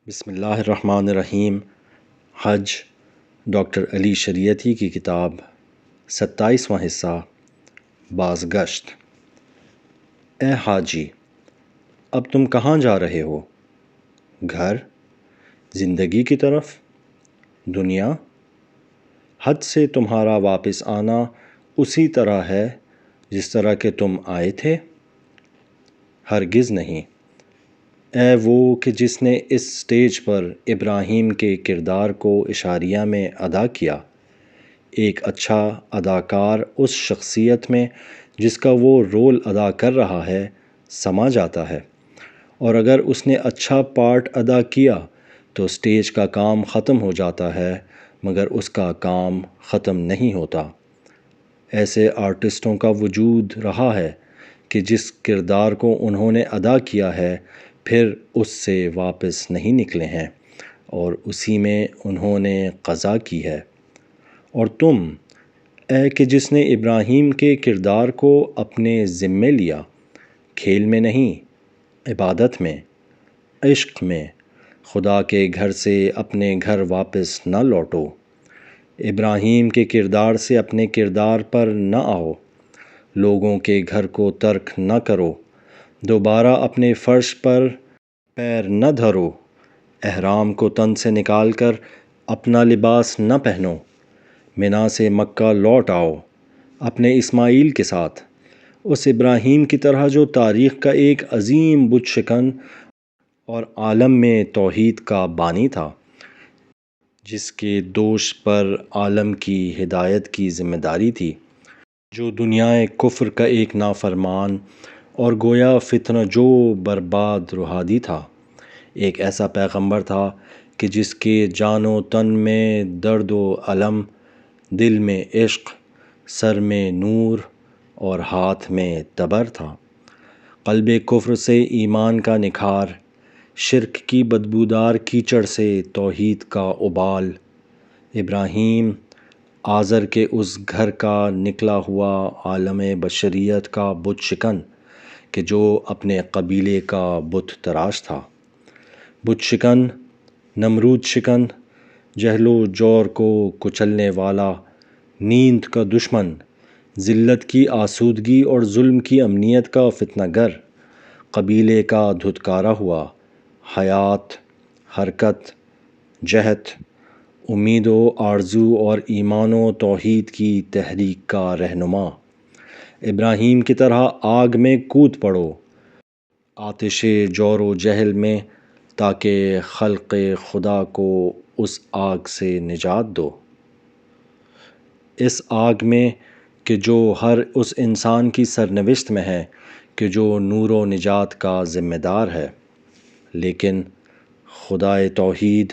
بسم اللہ الرحمن الرحیم۔ حج ڈاکٹر علی شریعتی کی کتاب 27واں حصہ بازگشت۔ اے حاجی، اب تم کہاں جا رہے ہو؟ گھر؟ زندگی کی طرف؟ دنیا؟ حج سے تمہارا واپس آنا اسی طرح ہے جس طرح کہ تم آئے تھے؟ ہرگز نہیں۔ اے وہ کہ جس نے اس سٹیج پر ابراہیم کے کردار کو اشاریہ میں ادا کیا، ایک اچھا اداکار اس شخصیت میں جس کا وہ رول ادا کر رہا ہے سما جاتا ہے، اور اگر اس نے اچھا پارٹ ادا کیا تو سٹیج کا کام ختم ہو جاتا ہے، مگر اس کا کام ختم نہیں ہوتا۔ ایسے آرٹسٹوں کا وجود رہا ہے کہ جس کردار کو انہوں نے ادا کیا ہے پھر اس سے واپس نہیں نکلے ہیں اور اسی میں انہوں نے قضا کی ہے۔ اور تم، اے کہ جس نے ابراہیم کے کردار کو اپنے ذمے لیا، کھیل میں نہیں، عبادت میں، عشق میں، خدا کے گھر سے اپنے گھر واپس نہ لوٹو۔ ابراہیم کے کردار سے اپنے کردار پر نہ آؤ، لوگوں کے گھر کو ترک نہ کرو، دوبارہ اپنے فرش پر پیر نہ دھرو، احرام کو تن سے نکال کر اپنا لباس نہ پہنو، منا سے مکہ لوٹ آؤ اپنے اسماعیل کے ساتھ، اس ابراہیم کی طرح جو تاریخ کا ایک عظیم بت شکن اور عالم میں توحید کا بانی تھا، جس کے دوش پر عالم کی ہدایت کی ذمہ داری تھی، جو دنیائے کفر کا ایک نافرمان اور گویا فتنہ جو برباد روحانی تھا، ایک ایسا پیغمبر تھا کہ جس کے جان و تن میں درد و الم، دل میں عشق، سر میں نور اور ہاتھ میں تبر تھا، قلب کفر سے ایمان کا نکھار، شرک کی بدبودار کیچڑ سے توحید کا ابال۔ ابراہیم آزر کے اس گھر کا نکلا ہوا عالم بشریت کا بت شکن کہ جو اپنے قبیلے کا بت تراش تھا، بت شکن، نمرود شکن، جہل و جور کو کچلنے والا، نیند کا دشمن، ذلت کی آسودگی اور ظلم کی امنیت کا فتنہ گر، قبیلے کا دھتکارا ہوا، حیات، حرکت، جہت، امید و آرزو اور ایمان و توحید کی تحریک کا رہنما۔ ابراہیم کی طرح آگ میں کود پڑو، آتش جور و جہل میں، تاکہ خلق خدا کو اس آگ سے نجات دو، اس آگ میں کہ جو ہر اس انسان کی سرنوشت میں ہے کہ جو نور و نجات کا ذمہ دار ہے۔ لیکن خدائے توحید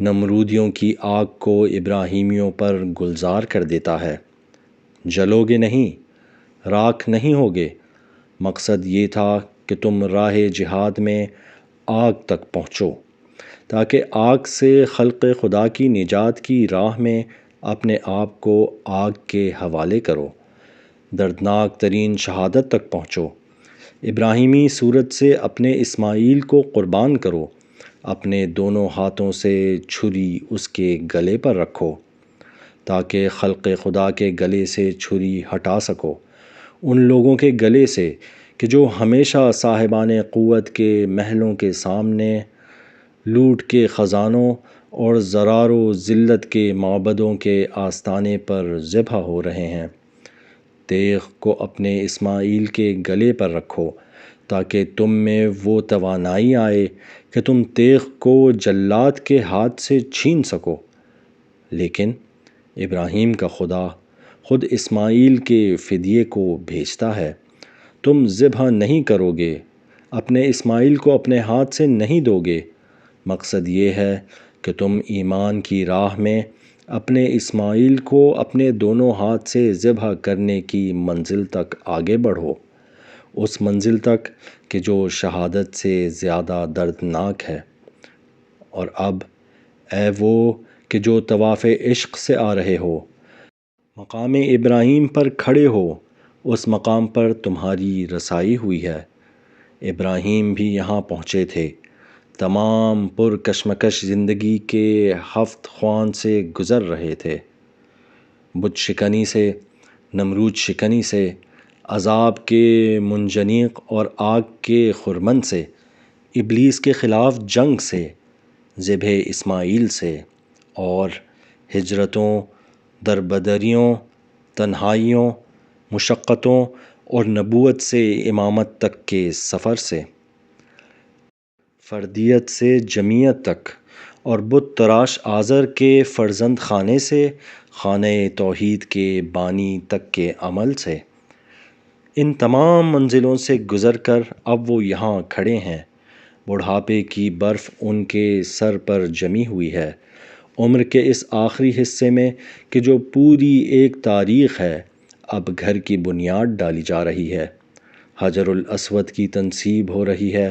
نمرودیوں کی آگ کو ابراہیمیوں پر گلزار کر دیتا ہے۔ جلو گے نہیں، راکھ نہیں ہوگے۔ مقصد یہ تھا کہ تم راہ جہاد میں آگ تک پہنچو، تاکہ آگ سے خلق خدا کی نجات کی راہ میں اپنے آپ کو آگ کے حوالے کرو، دردناک ترین شہادت تک پہنچو۔ ابراہیمی صورت سے اپنے اسماعیل کو قربان کرو، اپنے دونوں ہاتھوں سے چھری اس کے گلے پر رکھو، تاکہ خلق خدا کے گلے سے چھری ہٹا سکو، ان لوگوں کے گلے سے کہ جو ہمیشہ صاحبان قوت کے محلوں کے سامنے، لوٹ کے خزانوں اور ضرار و ذلت کے معبدوں کے آستانے پر ذبح ہو رہے ہیں۔ تیغ کو اپنے اسماعیل کے گلے پر رکھو، تاکہ تم میں وہ توانائی آئے کہ تم تیغ کو جلاد کے ہاتھ سے چھین سکو۔ لیکن ابراہیم کا خدا خود اسماعیل کے فدیے کو بھیجتا ہے، تم ذبح نہیں کرو گے، اپنے اسماعیل کو اپنے ہاتھ سے نہیں دو گے۔ مقصد یہ ہے کہ تم ایمان کی راہ میں اپنے اسماعیل کو اپنے دونوں ہاتھ سے ذبح کرنے کی منزل تک آگے بڑھو، اس منزل تک کہ جو شہادت سے زیادہ دردناک ہے۔ اور اب اے وہ کہ جو طواف عشق سے آ رہے ہو، مقام ابراہیم پر کھڑے ہو، اس مقام پر تمہاری رسائی ہوئی ہے۔ ابراہیم بھی یہاں پہنچے تھے، تمام پرکشمکش زندگی کے 7 خوان سے گزر رہے تھے، بت شکنی سے، نمرود شکنی سے، عذاب کے منجنیق اور آگ کے خرمن سے، ابلیس کے خلاف جنگ سے، ذبح اسماعیل سے، اور ہجرتوں، دربدریوں، تنہائیوں، مشقتوں اور نبوت سے امامت تک کے سفر سے، فردیت سے جمعیت تک، اور بت تراش آزر کے فرزند خانے سے خانہ توحید کے بانی تک کے عمل سے، ان تمام منزلوں سے گزر کر اب وہ یہاں کھڑے ہیں۔ بڑھاپے کی برف ان کے سر پر جمی ہوئی ہے، عمر کے اس آخری حصے میں کہ جو پوری ایک تاریخ ہے۔ اب گھر کی بنیاد ڈالی جا رہی ہے، حجر الاسود کی تنصیب ہو رہی ہے،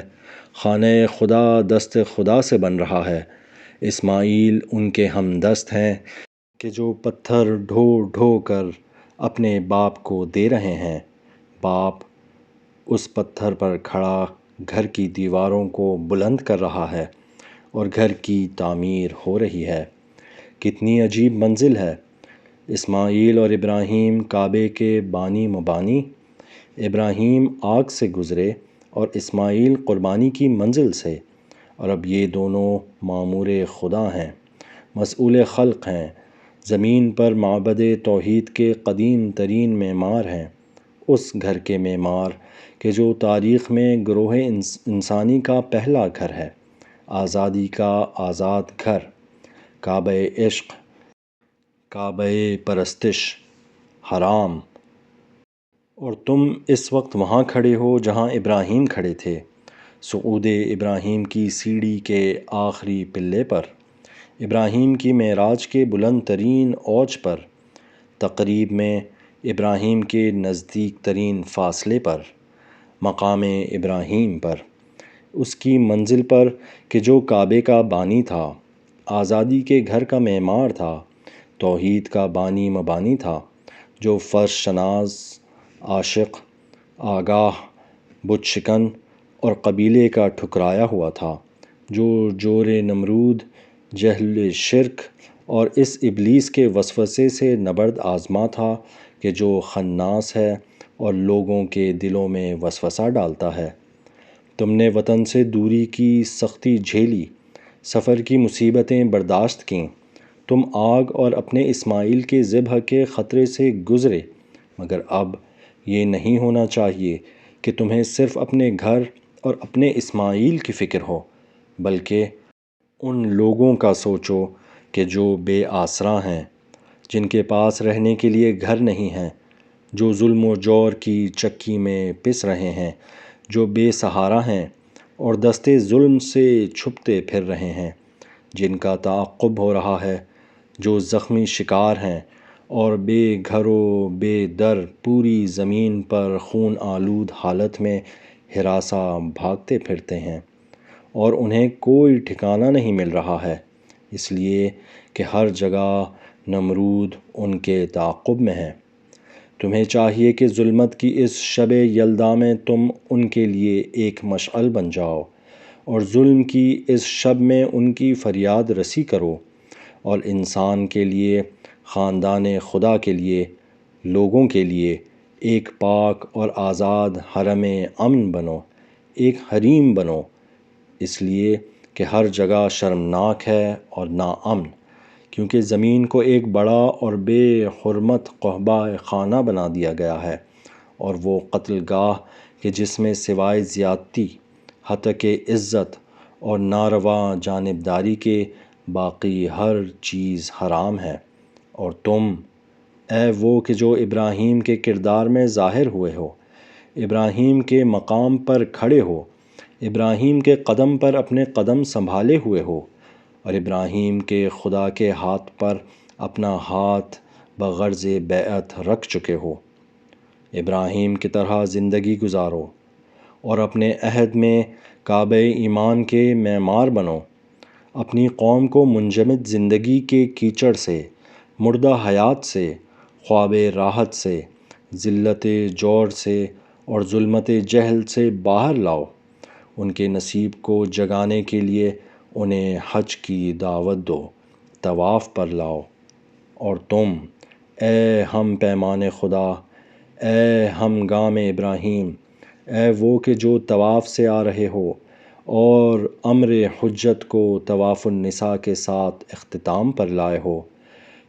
خانہ خدا دست خدا سے بن رہا ہے۔ اسماعیل ان کے ہمدست ہیں کہ جو پتھر ڈھو ڈھو کر اپنے باپ کو دے رہے ہیں۔ باپ اس پتھر پر کھڑا گھر کی دیواروں کو بلند کر رہا ہے اور گھر کی تعمیر ہو رہی ہے۔ کتنی عجیب منزل ہے! اسماعیل اور ابراہیم کعبے کے بانی مبانی، ابراہیم آگ سے گزرے اور اسماعیل قربانی کی منزل سے، اور اب یہ دونوں مامور خدا ہیں، مسئول خلق ہیں، زمین پر معبد توحید کے قدیم ترین معمار ہیں، اس گھر کے معمار کہ جو تاریخ میں گروہ انسانی کا پہلا گھر ہے، آزادی کا آزاد گھر، کعبہ عشق، کعبہ پرستش، حرام۔ اور تم اس وقت وہاں کھڑے ہو جہاں ابراہیم کھڑے تھے، صعود ابراہیم کی سیڑھی کے آخری پلے پر، ابراہیم کی معراج کے بلند ترین اوج پر، تقریب میں ابراہیم کے نزدیک ترین فاصلے پر، مقام ابراہیم پر، اس کی منزل پر کہ جو کعبے کا بانی تھا، آزادی کے گھر کا معمار تھا، توحید کا بانی مبانی تھا، جو فرش شناس، عاشق، آگاہ، بت شکن اور قبیلے کا ٹھکرایا ہوا تھا، جو جور نمرود، جہل شرک اور اس ابلیس کے وسوسے سے نبرد آزما تھا کہ جو خناس ہے اور لوگوں کے دلوں میں وسوسہ ڈالتا ہے۔ تم نے وطن سے دوری کی سختی جھیلی، سفر کی مصیبتیں برداشت کیں، تم آگ اور اپنے اسماعیل کے ذبح کے خطرے سے گزرے، مگر اب یہ نہیں ہونا چاہیے کہ تمہیں صرف اپنے گھر اور اپنے اسماعیل کی فکر ہو، بلکہ ان لوگوں کا سوچو کہ جو بے آسرا ہیں، جن کے پاس رہنے کے لیے گھر نہیں ہیں، جو ظلم و جور کی چکی میں پس رہے ہیں، جو بے سہارا ہیں اور دستے ظلم سے چھپتے پھر رہے ہیں، جن کا تعاقب ہو رہا ہے، جو زخمی شکار ہیں اور بے گھر و بے در پوری زمین پر خون آلود حالت میں ہراساں بھاگتے پھرتے ہیں، اور انہیں کوئی ٹھکانہ نہیں مل رہا ہے، اس لیے کہ ہر جگہ نمرود ان کے تعاقب میں ہے۔ تمہیں چاہیے کہ ظلمت کی اس شب یلدا میں تم ان کے لیے ایک مشعل بن جاؤ، اور ظلم کی اس شب میں ان کی فریاد رسی کرو، اور انسان کے لیے، خاندان خدا کے لیے، لوگوں کے لیے ایک پاک اور آزاد حرم امن بنو، ایک حریم بنو، اس لیے کہ ہر جگہ شرمناک ہے اور ناامن، کیونکہ زمین کو ایک بڑا اور بے حرمت قحبہ خانہ بنا دیا گیا ہے، اور وہ قتل گاہ کہ جس میں سوائے زیادتی، ہتک عزت اور ناروا جانبداری کے باقی ہر چیز حرام ہے۔ اور تم، اے وہ کہ جو ابراہیم کے کردار میں ظاہر ہوئے ہو، ابراہیم کے مقام پر کھڑے ہو، ابراہیم کے قدم پر اپنے قدم سنبھالے ہوئے ہو، اور ابراہیم کے خدا کے ہاتھ پر اپنا ہاتھ بغرض بیعت رکھ چکے ہو، ابراہیم کی طرح زندگی گزارو، اور اپنے عہد میں کعبہ ایمان کے معمار بنو، اپنی قوم کو منجمد زندگی کے کیچڑ سے، مردہ حیات سے، خواب راحت سے، ذلت جور سے اور ظلمت جہل سے باہر لاؤ، ان کے نصیب کو جگانے کے لیے انہیں حج کی دعوت دو، طواف پر لاؤ۔ اور تم، اے ہم پیمان خدا، اے ہم گام ابراہیم، اے وہ کہ جو طواف سے آ رہے ہو اور امر حجت کو طواف النساء کے ساتھ اختتام پر لائے ہو،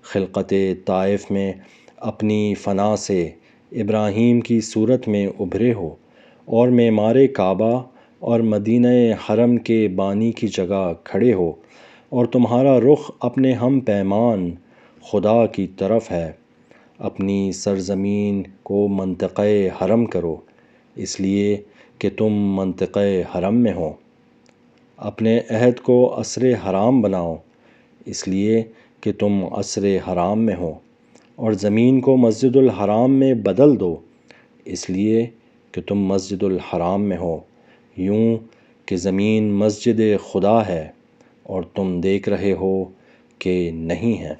خلقت طائف میں اپنی فنا سے ابراہیم کی صورت میں ابھرے ہو اور معمار کعبہ اور مدینہ حرم کے بانی کی جگہ کھڑے ہو، اور تمہارا رخ اپنے ہم پیمان خدا کی طرف ہے۔ اپنی سرزمین کو منطقہ حرم کرو، اس لیے کہ تم منطقہ حرم میں ہو۔ اپنے عہد کو عصر حرام بناؤ، اس لیے کہ تم عصر حرام میں ہو۔ اور زمین کو مسجد الحرام میں بدل دو، اس لیے کہ تم مسجد الحرام میں ہو، یوں کہ زمین مسجد خدا ہے اور تم دیکھ رہے ہو کہ نہیں ہے۔